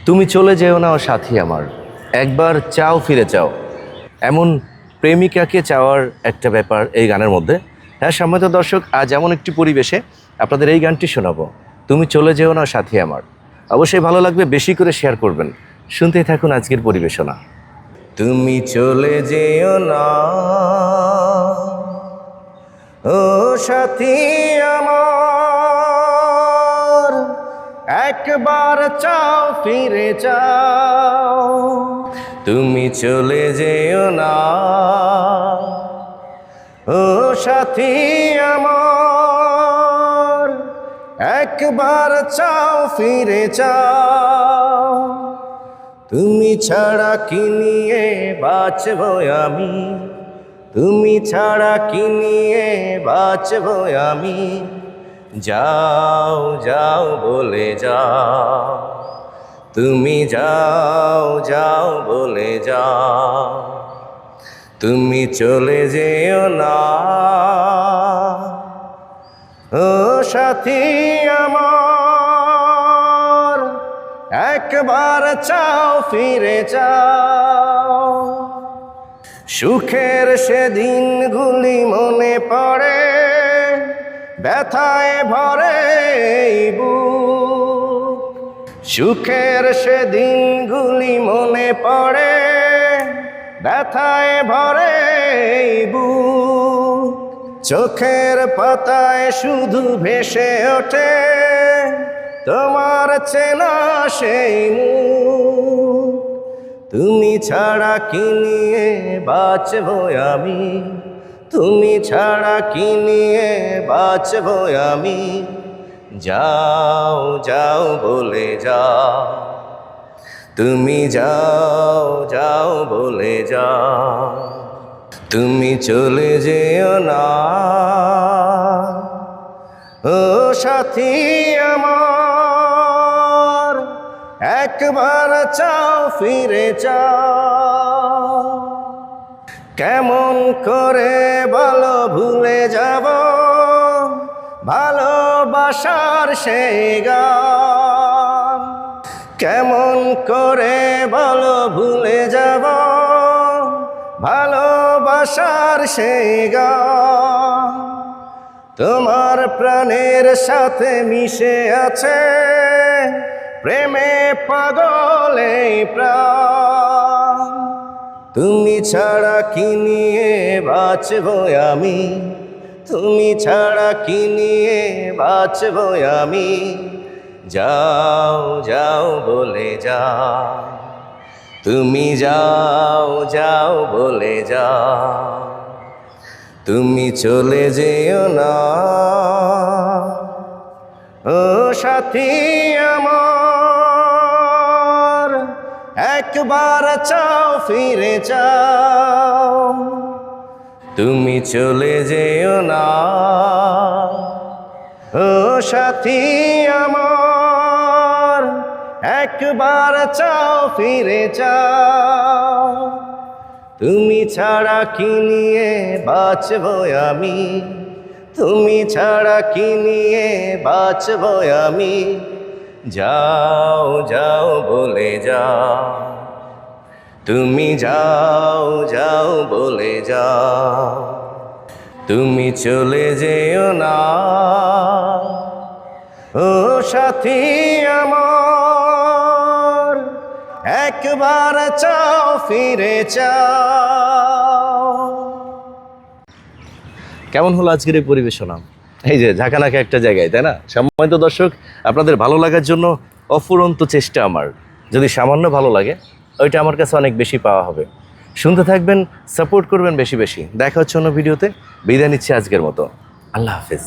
তুমি চলে যেও না সাথী আমার, একবার চাও ফিরে চাও। এমন প্রেমিকাকে চাওয়ার একটা ব্যাপার এই গানের মধ্যে। হ্যাঁ সম্মানিত দর্শক, আজ এমন একটি পরিবেশে আপনাদের এই গানটি শোনাবো, তুমি চলে যেও না সাথী আমার। অবশ্যই ভালো লাগবে, বেশি করে শেয়ার করবেন। শুনতেই থাকুন আজকের পরিবেশনা। তুমি চলে যেও না ও সাথী আমার, একবার চাও ফিরে চাও। তুমি চলে যেও না ও সাথী আমার, একবার চাও ফিরে চাও। তুমি ছাড়া কি নিয়ে বাঁচব আমি, তুমি ছাড়া কি নিয়ে বাঁচব আমি। যাও যাও বলে যাও, তুমি যাও যাও বলে যাও। তুমি চলে যেও না ও সাথী আমার, একবার চাও ফিরে চাও। সুখের সেদিনগুলি মনে পড়ে, ব্যথায় ভরে এই বুক। সুখের সেদিনগুলি মনে পড়ে, ব্যথায় ভরে এই বুক। চোখের পাতায় শুধু ভেসে ওঠে তোমার চেনা সেই মুখ। তুমি ছাড়া কি নিয়ে বাঁচব আমি, তুমি ছাড়া কি নিয়ে বাঁচব আমি। যাও যাও বলে যাও, তুমি যাও যাও বলে যাও। তুমি চলে যেও না ও সাথী আমার, একবার চাও ফিরে চাও। কেমন করে বলো ভুলে যাব ভালোবাসার সেই গান। কেমন করে বলো ভুলে যাব ভালোবাসার সেই গান। তোমার প্রাণের সাথে মিশে আছে প্রেমে পাগল এই প্রাণ। তুমি ছাড়া কি নিয়ে বাঁচব আমি, তুমি ছাড়া কি নিয়ে বাঁচব আমি। যাও যাও বলে যাও, তুমি যাও যাও বলে যাও। তুমি চলে যেও না ও সাথী আমার, একবার চাও ফিরে চাও। তুমি চলে যেও না ও সাথী আমার, একবার চাও ফিরে চাও। তুমি ছাড়া কি নিয়ে বাঁচব আমি, তুমি ছাড়া কি নিয়ে বাঁচব আমি। যাও যাও বলে যাও, তুমি যাও যাও বলে যাও। তুমি চলে যেও না ও সাথী আমার, একবার চাও ফিরে চাও। কেমন হলো আজকের এই পরিবেশনা? এই যে ঝাঁকানাকা একটা জায়গায়, তাই না? সম্মানিত দর্শক, আপনাদের ভালো লাগার জন্য অফুরন্ত চেষ্টা আমার। যদি সামান্য ভালো লাগে, ওইটা আমার কাছে অনেক বেশি পাওয়া হবে। শুনতে থাকবেন, সাপোর্ট করবেন বেশি বেশি। দেখা হচ্ছে অন্য ভিডিওতে। বিদায় নিচ্ছি আজকের মতো। আল্লাহ হাফেজ।